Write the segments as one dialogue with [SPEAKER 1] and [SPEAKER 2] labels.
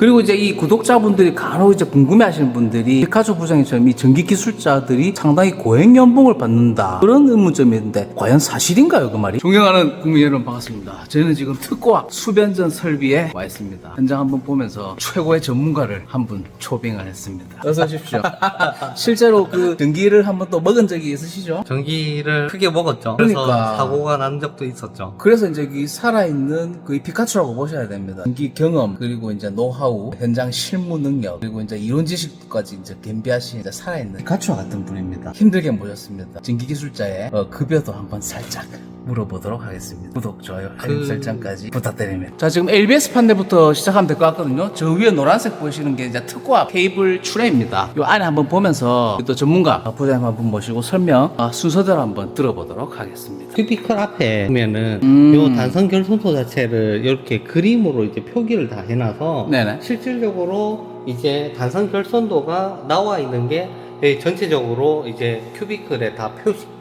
[SPEAKER 1] 그리고 이제 이 구독자분들이 간혹 이제 궁금해하시는 분들이 피카소 부장님처럼 이 전기 기술자들이 상당히 고액 연봉을 받는다 그런 의문점이 있는데 과연 사실인가요, 그 말이? 존경하는 국민 여러분 반갑습니다. 저는 지금 특고학 수변전 설비에 와 있습니다. 현장 한번 보면서 최고의 전문가를 한 분 초빙을 했습니다. 어서 오십시오. 실제로 그 전기를 한번 또 먹은 적이 있으시죠?
[SPEAKER 2] 전기를 크게 먹었죠.
[SPEAKER 1] 그러니까.
[SPEAKER 2] 그래서 사고가 난 적도 있었죠.
[SPEAKER 1] 그래서 이제 이 살아있는 그 피카츄라고 보셔야 됩니다. 전기 경험, 그리고 이제 노하우, 현장 실무 능력, 그리고 이제 이론 지식까지 이제 겸비하신 이제 살아있는 피카츄와 같은 분입니다. 힘들게 모셨습니다. 전기 기술자의 급여도 한번 살짝 물어보도록 하겠습니다. 구독, 좋아요, 알림 설정까지 부탁드립니다. 자, 지금 LBS 판넬부터 시작하면 될 것 같거든요. 저 위에 노란색 보시는 게 이제 특고압 케이블 추레입니다. 요 안에 한번 보면서 또 전문가 부장님 한번 모시고 설명 순서대로 한번 들어보도록 하겠습니다.
[SPEAKER 2] 큐비클 앞에 보면은 요 단선 결손소 자체를 이렇게 그림으로 이제 표기를 다 해놔서
[SPEAKER 1] 네네.
[SPEAKER 2] 실질적으로 이제 단선 결손도가 나와 있는 게 전체적으로 이제 큐비클에 다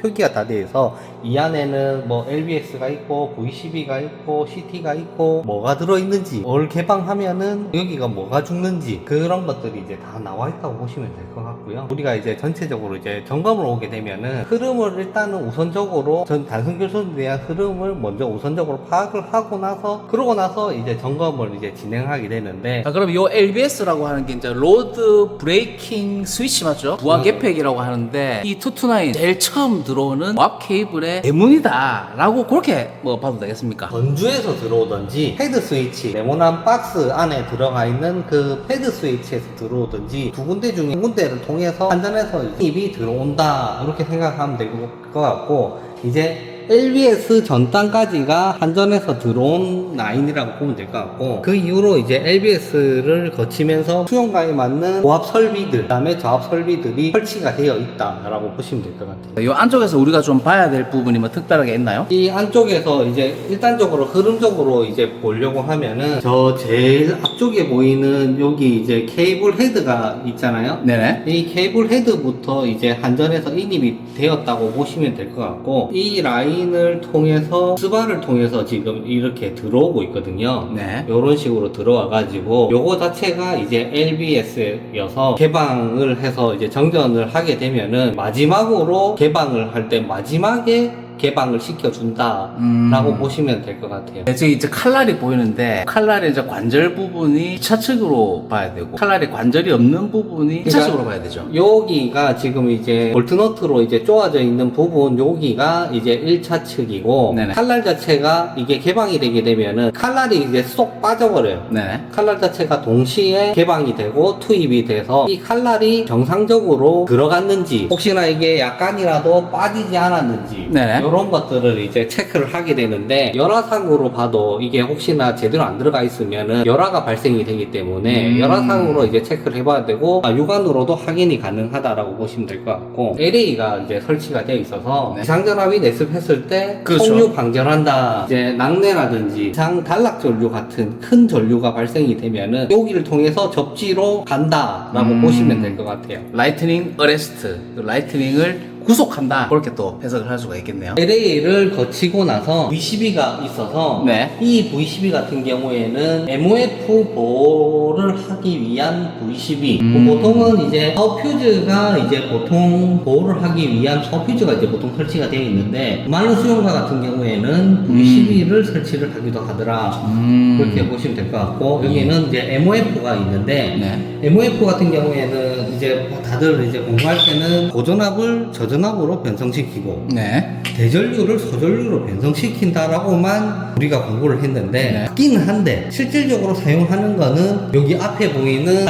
[SPEAKER 2] 표기가 다 돼 있어 이 안에는 뭐 LBS가 있고 V12가 있고 CT가 있고 뭐가 들어있는지 뭘 개방하면은 여기가 뭐가 죽는지 그런 것들이 이제 다 나와 있다고 보시면 될 것 같고요. 우리가 이제 전체적으로 이제 점검을 오게 되면은 흐름을 일단은 우선적으로 전 단선 결손에 대한 흐름을 먼저 우선적으로 파악을 하고 나서 그러고 나서 이제 점검을 이제 진행하게 되는데
[SPEAKER 1] 그럼 요 LBS라고 하는 게 이제 로드 브레이킹 스위치 맞죠? 무한 개폐기라고 하는데 이 229 제일 처음 들어오는 왑 케이블의 대문이다 라고 그렇게 뭐 봐도 되겠습니까?
[SPEAKER 2] 건조에서 들어오든지 패드 스위치 네모난 박스 안에 들어가 있는 그 패드 스위치에서 들어오든지 두 군데 중에 한 군데를 통해서 한전에서 입이 들어온다 이렇게 생각하면 될 것 같고 이제 LBS 전단까지가 한전에서 들어온 라인이라고 보면 될 것 같고 그 이후로 이제 LBS를 거치면서 수용가에 맞는 고압 설비들 그 다음에 저압 설비들이 설치가 되어 있다라고 보시면 될 것 같아요.
[SPEAKER 1] 이 안쪽에서 우리가 좀 봐야 될 부분이 뭐 특별하게 있나요?
[SPEAKER 2] 이 안쪽에서 이제 일단적으로 흐름적으로 이제 보려고 하면은 저 제일 앞쪽에 보이는 여기 이제 케이블 헤드가 있잖아요.
[SPEAKER 1] 네네.
[SPEAKER 2] 이 케이블 헤드부터 이제 한전에서 인입이 되었다고 보시면 될 것 같고 이 라인을 통해서 스바를 통해서 지금 이렇게 들어오고 있거든요.
[SPEAKER 1] 네.
[SPEAKER 2] 이런 식으로 들어와 가지고 요거 자체가 이제 LBS여서 개방을 해서 이제 정전을 하게 되면은 마지막으로 개방을 할 때 마지막에 개방을 시켜준다 라고 보시면 될 것 같아요.
[SPEAKER 1] 지금 이제 칼날이 보이는데 칼날의 이제 관절 부분이 2차 측으로 봐야 되고 칼날에 관절이 없는 부분이 2차 측으로 봐야 되죠.
[SPEAKER 2] 여기가 지금 이제 볼트너트로 이제 쪼아져 있는 부분 여기가 이제 1차 측이고
[SPEAKER 1] 네네.
[SPEAKER 2] 칼날 자체가 이게 개방이 되게 되면은 칼날이 이제 쏙 빠져버려요.
[SPEAKER 1] 네네.
[SPEAKER 2] 칼날 자체가 동시에 개방이 되고 투입이 돼서 이 칼날이 정상적으로 들어갔는지 혹시나 이게 약간이라도 빠지지 않았는지
[SPEAKER 1] 네네.
[SPEAKER 2] 이런 것들을 이제 체크를 하게 되는데 열화상으로 봐도 이게 혹시나 제대로 안 들어가 있으면은 열화가 발생이 되기 때문에 열화상으로 이제 체크를 해봐야 되고 육안으로도 확인이 가능하다라고 보시면 될 것 같고 LA가 이제 설치가 되어 있어서
[SPEAKER 1] 네.
[SPEAKER 2] 이상전압이 내습했을 때
[SPEAKER 1] 그렇죠.
[SPEAKER 2] 속류 방전한다 이제 낙뢰라든지 이상 단락 전류 같은 큰 전류가 발생이 되면은 여기를 통해서 접지로 간다라고 보시면 될 것 같아요.
[SPEAKER 1] 라이트닝 어레스트, 라이트닝을 구속한다 그렇게 또 해석을 할 수가 있겠네요.
[SPEAKER 2] LA를 거치고 나서 V12가 있어서
[SPEAKER 1] 네.
[SPEAKER 2] 이 V12 같은 경우에는 MOF 보호를 하기 위한 V12 보통은 이제 서퓨즈가 이제 보통 보호를 하기 위한 서퓨즈가 이제 보통 설치가 되어 있는데 많은 수용가 같은 경우에는 V12를 설치를 하기도 하더라 그렇게 보시면 될 것 같고 여기는 이제 MOF가 있는데
[SPEAKER 1] 네.
[SPEAKER 2] MOF 같은 경우에는 이제 다들 이제 공부할 때는 고전압을 저전압으로 변성시키고
[SPEAKER 1] 네.
[SPEAKER 2] 대전류를 소전류로 변성시킨다라고만 우리가 공부를 했는데
[SPEAKER 1] 네.
[SPEAKER 2] 맞기는 한데 실질적으로 사용하는 거는 여기 앞에 보이는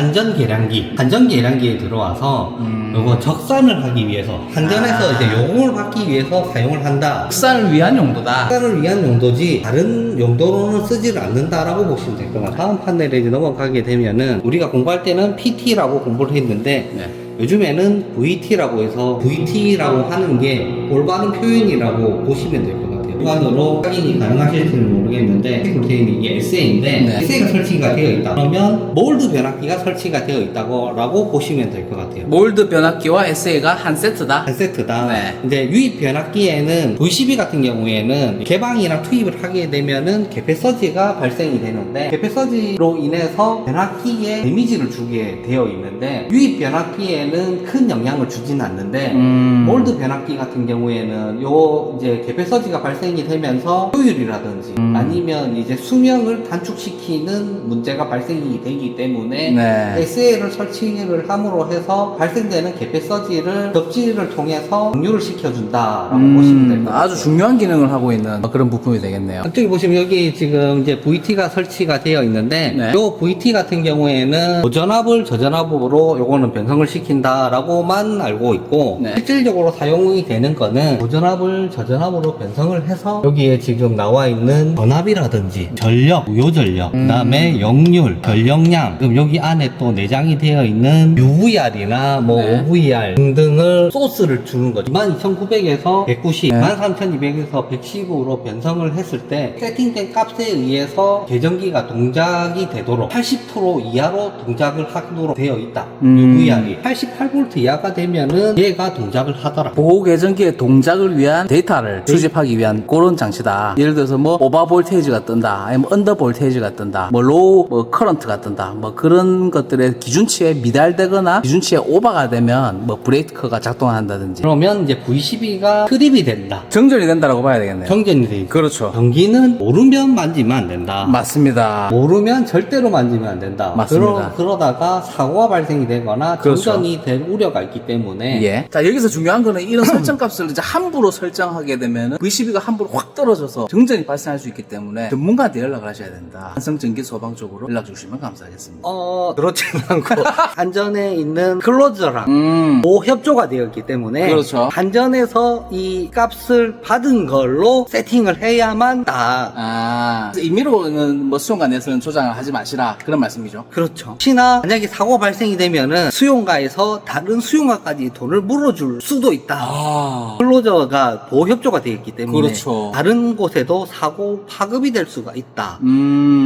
[SPEAKER 2] 한전계량기에 들어와서 요거 적산을 하기 위해서 한전에서 이제 요금을 받기 위해서 사용을 한다.
[SPEAKER 1] 식사를 위한 용도다.
[SPEAKER 2] 적산을 위한 용도지 다른 용도로는 쓰지를 않는다라고 보시면 될 것 같아요. 다음 판넬에 이제 넘어가게 되면은 우리가 공부할 때는 PT라고 공부를 했는데
[SPEAKER 1] 네.
[SPEAKER 2] 요즘에는 VT라고 해서 VT라고 하는 게 올바른 표현이라고 보시면 될 것 같아요. 육안으로 확인이 가능하실지는 모르겠는데 되어 있는 이게 SA인데
[SPEAKER 1] 네.
[SPEAKER 2] SA가 설치가 되어 있다. 그러면 몰드 변압기가 설치가 되어 있다고 라고 보시면 될 것 같아요.
[SPEAKER 1] 몰드 변압기와 SA가 한 세트다.
[SPEAKER 2] 한 세트다.
[SPEAKER 1] 네.
[SPEAKER 2] 이제 유입 변압기에는 V12 같은 경우에는 개방이랑 투입을 하게 되면은 개폐 서지가 발생이 되는데 개폐 서지로 인해서 변압기에 데미지를 주게 되어 있는데 유입 변압기에는 큰 영향을 주진 않는데 몰드 변압기 같은 경우에는 요 이제 개폐 서지가 발생이 되면서 효율이라든지 아니면 이제 수명을 단축시키는 문제가 발생이 되기 때문에
[SPEAKER 1] 네.
[SPEAKER 2] SA를 설치를 함으로 해서 발생되는 개폐 서지를 접지를 통해서 정류를 시켜준다라고 보시면 될 것 같아요.
[SPEAKER 1] 아주 중요한 기능을 하고 있는 그런 부품이 되겠네요.
[SPEAKER 2] 이쪽에 보시면 여기 지금 이제 VT가 설치가 되어 있는데
[SPEAKER 1] 네.
[SPEAKER 2] 요 VT 같은 경우에는 고전압을 저전압으로 요거는 변성을 시킨다라고만 알고 있고
[SPEAKER 1] 네.
[SPEAKER 2] 실질적으로 사용이 되는 거는 고전압을 저전압으로 변성을 해서 여기에 지금 나와 있는 전압이라든지 전력, 우요전력, 그다음에 역률, 전력량, 그럼 여기 안에 또 내장이 되어 있는 UVR이나 뭐
[SPEAKER 1] 네.
[SPEAKER 2] OVR 등등을 소스를 주는 거죠. 22,900에서 190,
[SPEAKER 1] 네.
[SPEAKER 2] 13,200에서 110으로 변성을 했을 때 세팅된 값에 의해서 계정기가 동작이 되도록 80% 이하로 동작을 하도록 되어 있다. UVR이 88V 이하가 되면은 얘가 동작을 하더라.
[SPEAKER 1] 보호 계정기의 동작을 위한 데이터를 수집하기 위한 그런 장치다. 예를 들어서 뭐 오버 볼테이지가 뜬다, 아니면 언더 볼테이지가 뜬다, 뭐 로우 뭐 커런트가 뜬다, 뭐 그런 것들의 기준치에 미달되거나 기준치에 오버가 되면 뭐 브레이크가 작동한다든지
[SPEAKER 2] 그러면 이제 V12가 트립이 된다.
[SPEAKER 1] 정전이 된다라고 봐야 되겠네요.
[SPEAKER 2] 정전이 돼 있다.
[SPEAKER 1] 그렇죠.
[SPEAKER 2] 전기는 모르면 만지면 안 된다.
[SPEAKER 1] 맞습니다.
[SPEAKER 2] 모르면 절대로 만지면 안 된다.
[SPEAKER 1] 맞습니다.
[SPEAKER 2] 그러다가 사고가 발생이 되거나
[SPEAKER 1] 그렇죠.
[SPEAKER 2] 정전이 될 우려가 있기 때문에
[SPEAKER 1] 예. 자, 여기서 중요한 거는 이런 설정값을 이제 함부로 설정하게 되면 V12가 함부로 확 떨어져서 정전이 발생할 수 있기 때문에 전문가한테 연락을 하셔야 된다. 한성전기 소방 쪽으로 연락 주시면 감사하겠습니다.
[SPEAKER 2] 그렇지는 않고 한전에 있는 클로저랑 보협조가 되어 있기 때문에
[SPEAKER 1] 그렇죠.
[SPEAKER 2] 한전에서 이 값을 받은 걸로 세팅을 해야만 다
[SPEAKER 1] 아, 임의로는 뭐 수용관에서는 조장을 하지 마시라 그런 말씀이죠.
[SPEAKER 2] 그렇죠. 혹시나 만약에 사고 발생이 되면은 수용가에서 다른 수용가까지 돈을 물어줄 수도 있다.
[SPEAKER 1] 아,
[SPEAKER 2] 클로저가 보호협조가 되어 있기 때문에
[SPEAKER 1] 그렇죠.
[SPEAKER 2] 다른 곳에도 사고 파급이 될 수가 있다.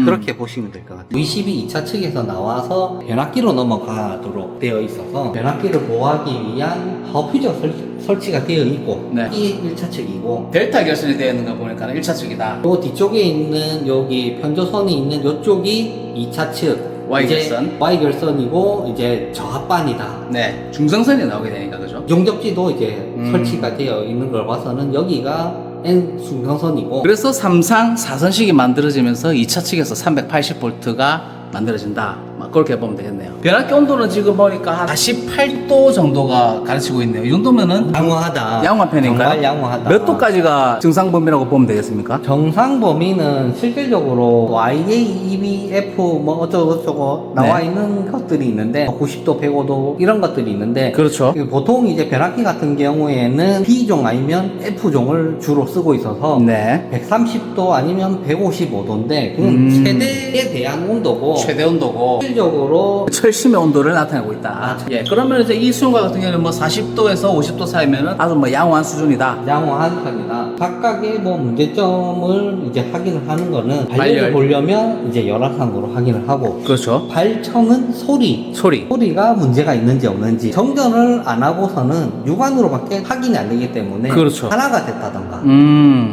[SPEAKER 2] 그렇게 보시면 될 것 같아요. V12 2차 측에서 나와서 변압기로 넘어가도록 되어 있어서 변압기를 보호하기 위한 허퓨저 설치가 되어 있고
[SPEAKER 1] 네.
[SPEAKER 2] 이게 1차 측이고
[SPEAKER 1] 델타 결선이 되어 있는 거 보니까 1차 측이다.
[SPEAKER 2] 요 뒤쪽에 있는 여기 편조선이 있는 요쪽이 2차 측
[SPEAKER 1] Y결선.
[SPEAKER 2] Y결선이고 이제 저압반이다.
[SPEAKER 1] 네. 중성선이 나오게 되니까, 그죠?
[SPEAKER 2] 용접지도 이제 설치가 되어 있는 걸 봐서는 여기가 N 중성선이고
[SPEAKER 1] 그래서 3상 4선식이 만들어지면서 2차 측에서 380V가 만들어진다. 막 그렇게 보면 되겠네요. 변압기 온도는 지금 보니까 한 48도 정도가 가르치고 있네요. 이 정도면은
[SPEAKER 2] 양호하다.
[SPEAKER 1] 양호한 편인가요?
[SPEAKER 2] 정말 양호하다.
[SPEAKER 1] 몇 도까지가 정상 범위라고 보면 되겠습니까?
[SPEAKER 2] 정상 범위는 실질적으로 YA, EBF 뭐 어쩌고저쩌고 나와
[SPEAKER 1] 네.
[SPEAKER 2] 있는 것들이 있는데 90도, 105도 이런 것들이 있는데
[SPEAKER 1] 그렇죠.
[SPEAKER 2] 보통 이제 변압기 같은 경우에는 B종 아니면 F종을 주로 쓰고 있어서
[SPEAKER 1] 네.
[SPEAKER 2] 130도 아니면 155도인데 그건 최대에 대한 온도고
[SPEAKER 1] 최대 온도고
[SPEAKER 2] 실질적으로
[SPEAKER 1] 철심의 온도를 나타내고 있다. 예. 그러면 이제 이 수용가 같은 경우는 뭐 40도에서 50도 사이면은 아주 뭐 양호한 수준이다.
[SPEAKER 2] 양호한 편이다. 각각의 뭐 문제점을 이제 확인을 하는 거는
[SPEAKER 1] 발열.
[SPEAKER 2] 발열을 보려면 이제 열화상으로 확인을 하고
[SPEAKER 1] 그렇죠.
[SPEAKER 2] 발청은 소리.
[SPEAKER 1] 소리.
[SPEAKER 2] 소리가 문제가 있는지 없는지 정전을 안 하고서는 육안으로밖에 확인이 안 되기 때문에
[SPEAKER 1] 그렇죠.
[SPEAKER 2] 하나가 됐다던가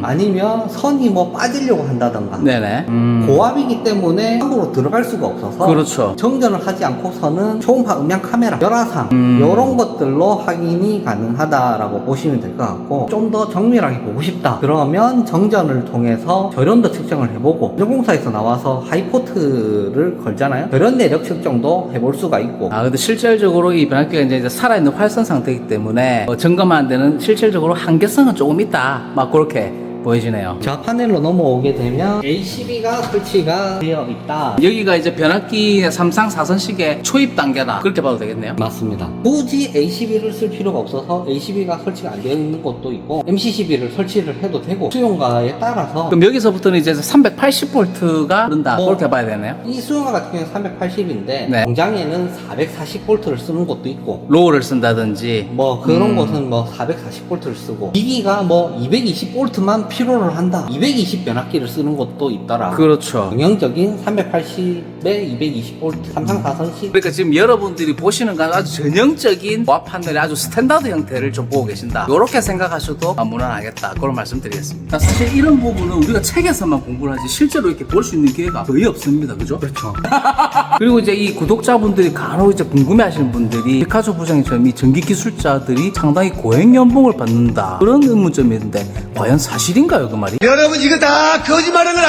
[SPEAKER 2] 아니면 선이 뭐 빠지려고 한다던가
[SPEAKER 1] 네네.
[SPEAKER 2] 고압이기 때문에 함부로 들어갈 수가 없어서
[SPEAKER 1] 그렇죠.
[SPEAKER 2] 정전을 하지 않고서는 초음파 음향 카메라, 열화상 이런 것들로 확인이 가능하다라고 보시면 될 것 같고 좀 더 정밀하게 보고 싶다 그러면 정전을 통해서 절연도 측정을 해보고 전공사에서 나와서 하이포트를 걸잖아요. 절연 내력 측정도 해볼 수가 있고
[SPEAKER 1] 아, 근데 실질적으로 이 변압기가 이제 살아있는 활성 상태이기 때문에 점검하는 데는 실질적으로 한계성은 조금 있다. 막 그렇게 보여지네요.
[SPEAKER 2] 저 파넬로 넘어오게 되면 ACB가 설치가 되어 있다.
[SPEAKER 1] 여기가 이제 변압기 3상 4선식의 초입 단계다. 그렇게 봐도 되겠네요.
[SPEAKER 2] 맞습니다. 굳이 ACB를 쓸 필요가 없어서 ACB가 설치가 안 되어 있는 곳도 있고 MCCB를 설치를 해도 되고 수용가에 따라서
[SPEAKER 1] 그럼 여기서부터는 이제 380V가 흐른다.
[SPEAKER 2] 뭐,
[SPEAKER 1] 그렇게 봐야 되네요.
[SPEAKER 2] 이 수용가 같은 경우는 380인데
[SPEAKER 1] 네.
[SPEAKER 2] 공장에는 440V를 쓰는 곳도 있고
[SPEAKER 1] 로우를 쓴다든지
[SPEAKER 2] 뭐 그런 곳은 뭐 440V를 쓰고 기기가 뭐 220V만 필요를 한다. 220 변압기를 쓰는 것도 있더라.
[SPEAKER 1] 그렇죠.
[SPEAKER 2] 정형적인 380에 220V 삼성 4선식.
[SPEAKER 1] 그러니까 지금 여러분들이 보시는 건 아주 전형적인 보아 판넬의 아주 스탠다드 형태를 좀 보고 계신다. 이렇게 생각하셔도 무난하겠다. 그런 말씀드리겠습니다. 사실 이런 부분은 우리가 책에서만 공부를 하지 실제로 이렇게 볼 수 있는 기회가 거의 없습니다. 그죠?
[SPEAKER 2] 그렇죠.
[SPEAKER 1] 그리고 이제 이 구독자분들이 간혹 이제 궁금해하시는 분들이 피카소 부장님처럼 이 전기 기술자들이 상당히 고액 연봉을 받는다. 그런 의문점이 있는데 과연 사실인가요, 그 말이?
[SPEAKER 3] 여러분 이거 다 거짓말인 걸